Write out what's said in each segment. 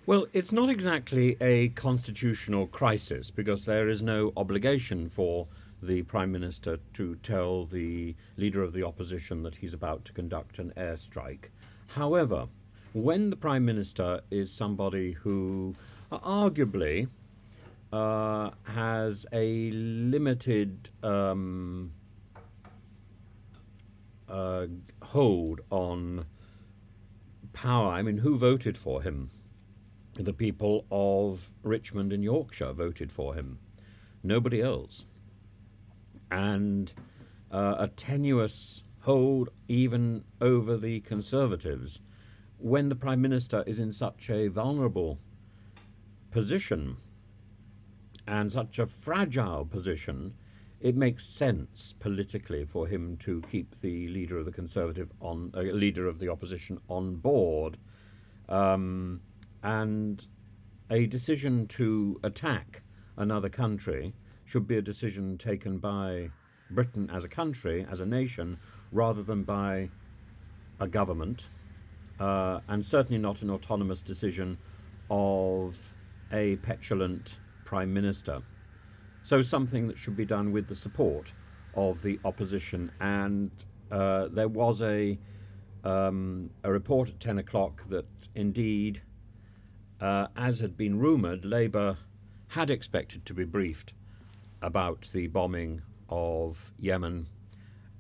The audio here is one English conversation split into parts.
Well, it's not exactly a constitutional crisis because there is no obligation for the Prime Minister to tell the leader of the opposition that he's about to conduct an airstrike. However, when the Prime Minister is somebody who arguably has a limited uh, hold on power, I mean, who voted for him? The people of Richmond in Yorkshire voted for him, nobody else. And a tenuous hold even over the Conservatives. When the Prime Minister is in such a vulnerable position and such a fragile position, it makes sense politically for him to keep the leader of the leader of the opposition on board. And a decision to attack another country should be a decision taken by Britain as a country, as a nation, rather than by a government, and certainly not an autonomous decision of a petulant prime minister. So something that should be done with the support of the opposition. And there was a report at 10 o'clock that indeed, as had been rumoured, Labour had expected to be briefed about the bombing of Yemen,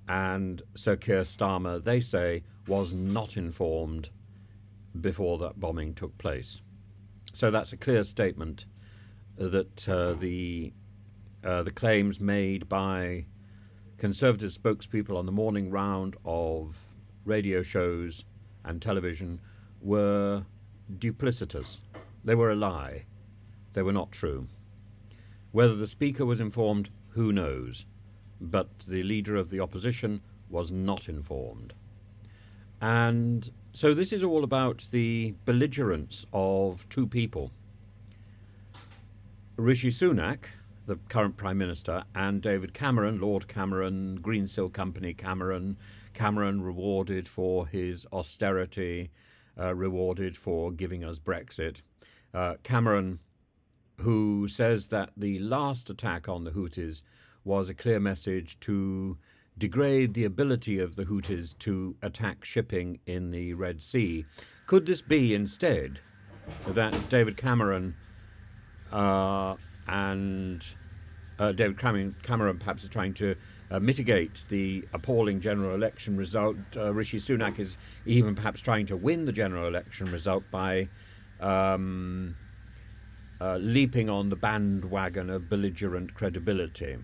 and Sir Keir Starmer, they say, was not informed before that bombing took place. So that's a clear statement that the claims made by Conservative spokespeople on the morning round of radio shows and television were duplicitous. They were a lie. They were not true. Whether the Speaker was informed, who knows? But the leader of the opposition was not informed. And so this is all about the belligerence of two people. Rishi Sunak, the current Prime Minister, and David Cameron, Lord Cameron, Greensill Company Cameron, Cameron rewarded for his austerity, rewarded for giving us Brexit. Cameron, who says that the last attack on the Houthis was a clear message to degrade the ability of the Houthis to attack shipping in the Red Sea. Could this be instead that David Cameron and David Cameron perhaps is trying to mitigate the appalling general election result? Rishi Sunak is even perhaps trying to win the general election result by leaping on the bandwagon of belligerent credibility.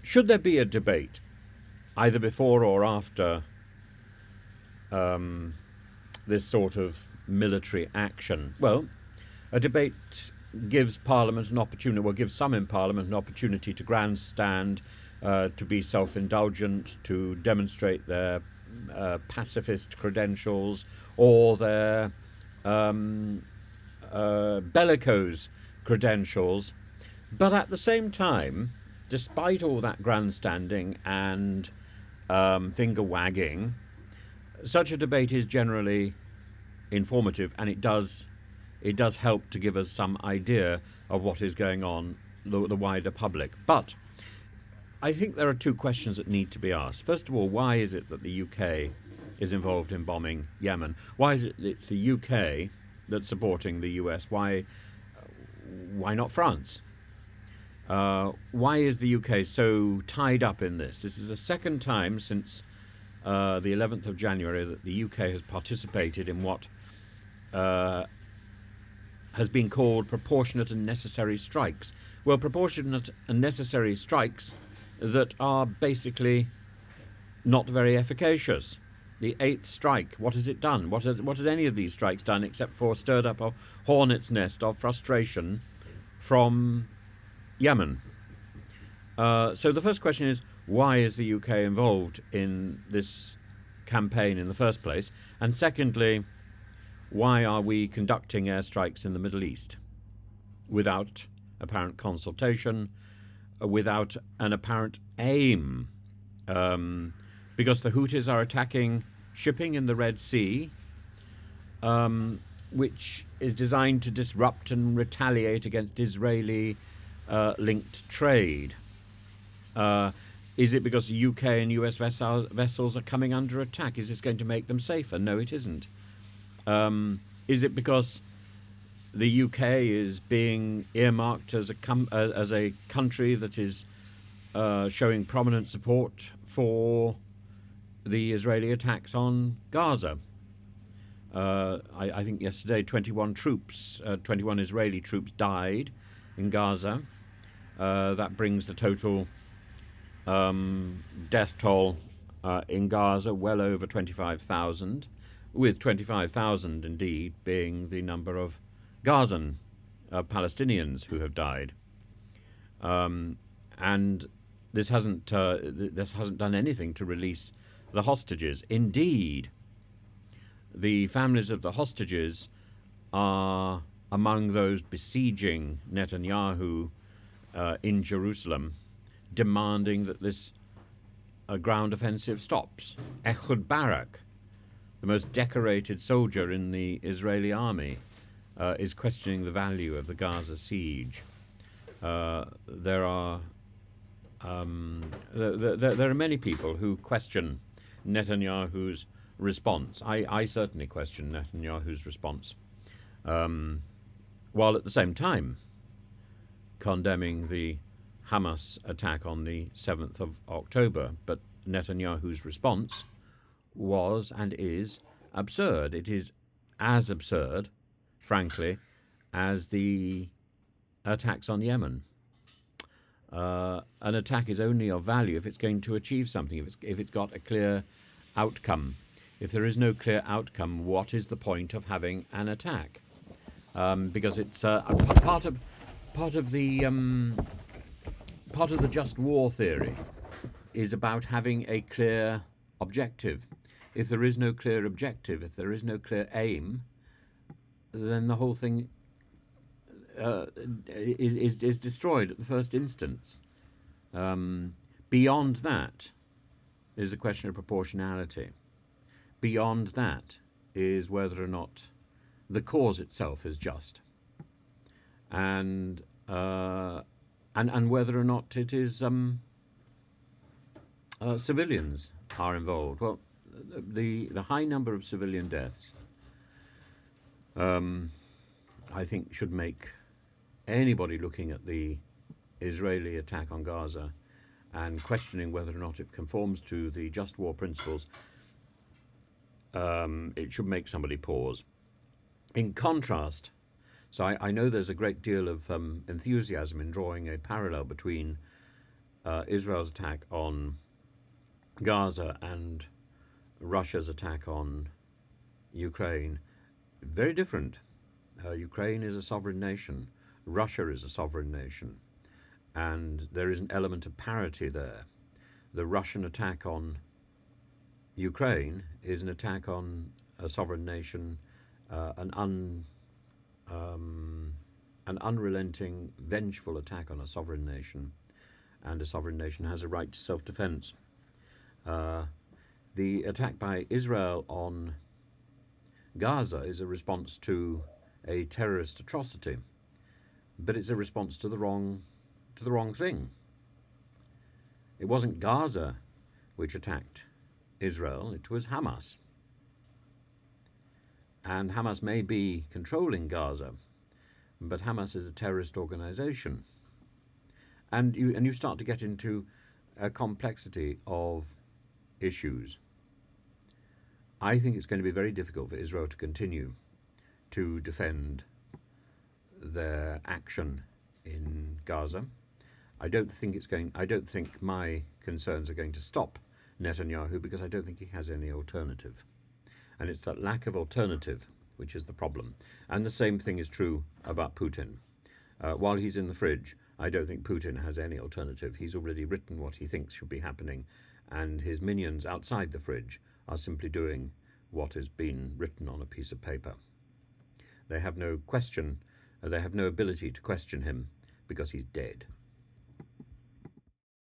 Should there be a debate, either before or after this sort of military action? Well, a debate gives Parliament an opportunity, well, gives some in Parliament an opportunity to grandstand, to be self-indulgent, to demonstrate their pacifist credentials or their bellicose credentials. But at the same time, despite all that grandstanding and finger wagging, such a debate is generally informative, and it does help to give us some idea of what is going on, the wider public. But I think there are two questions that need to be asked. First of all, why is it that the UK is involved in bombing Yemen? Why is it it's the UK that's supporting the US? Why not France? Why is the UK so tied up in this? This is the second time since the 11th of January that the UK has participated in what has been called proportionate and necessary strikes. Well, proportionate and necessary strikes that are basically not very efficacious. The eighth strike, what has it done? What has any of these strikes done except for stirred up a hornet's nest of frustration from Yemen? So the first question is, why is the UK involved in this campaign in the first place? And secondly, why are we conducting airstrikes in the Middle East without apparent consultation, without an apparent aim? Because the Houthis are attacking shipping in the Red Sea, which is designed to disrupt and retaliate against Israeli linked trade? Is it because the UK and US vessels are coming under attack? Is this going to make them safer? No, it isn't. Is it because the UK is being earmarked as a country that is showing prominent support for the Israeli attacks on Gaza? I think yesterday 21 Israeli troops died in Gaza. That brings the total death toll in Gaza well over 25,000, with 25,000 indeed being the number of Gazan Palestinians who have died. And this hasn't done anything to release the hostages. Indeed, the families of the hostages are among those besieging Netanyahu in Jerusalem, demanding that this ground offensive stops. Ehud Barak, the most decorated soldier in the Israeli army, is questioning the value of the Gaza siege. There are many people who question Netanyahu's response. I certainly question Netanyahu's response, while at the same time condemning the Hamas attack on the 7th of October. But Netanyahu's response was and is absurd. It is as absurd, frankly, as the attacks on Yemen. An attack is only of value if it's going to achieve something, if it's got a clear outcome. If there is no clear outcome, what is the point of having an attack? Because it's part of the just war theory is about having a clear objective. If there is no clear objective, if there is no clear aim, then the whole thing is destroyed at the first instance. Beyond that is a question of proportionality. Beyond that is whether or not the cause itself is just, and whether or not it is civilians are involved. Well, the high number of civilian deaths, I think, should make anybody looking at the Israeli attack on Gaza and questioning whether or not it conforms to the just war principles, it should make somebody pause. In contrast, so I know there's a great deal of enthusiasm in drawing a parallel between Israel's attack on Gaza and Russia's attack on Ukraine. Very different. Ukraine is a sovereign nation. Russia is a sovereign nation. And there is an element of parity there. The Russian attack on Ukraine is an attack on a sovereign nation, an unrelenting, vengeful attack on a sovereign nation, and a sovereign nation has a right to self-defense. The attack by Israel on Gaza is a response to a terrorist atrocity, but it's a response to the wrong thing. It wasn't Gaza which attacked Israel, it was Hamas. And Hamas may be controlling Gaza, but Hamas is a terrorist organization. And you start to get into a complexity of issues. I think it's going to be very difficult for Israel to continue to defend their action in Gaza. I don't think my concerns are going to stop Netanyahu, because I don't think he has any alternative. And it's that lack of alternative which is the problem. And the same thing is true about Putin. While he's in the fridge, I don't think Putin has any alternative. He's already written what he thinks should be happening, and his minions outside the fridge are simply doing what has been written on a piece of paper. They have no ability to question him, because he's dead.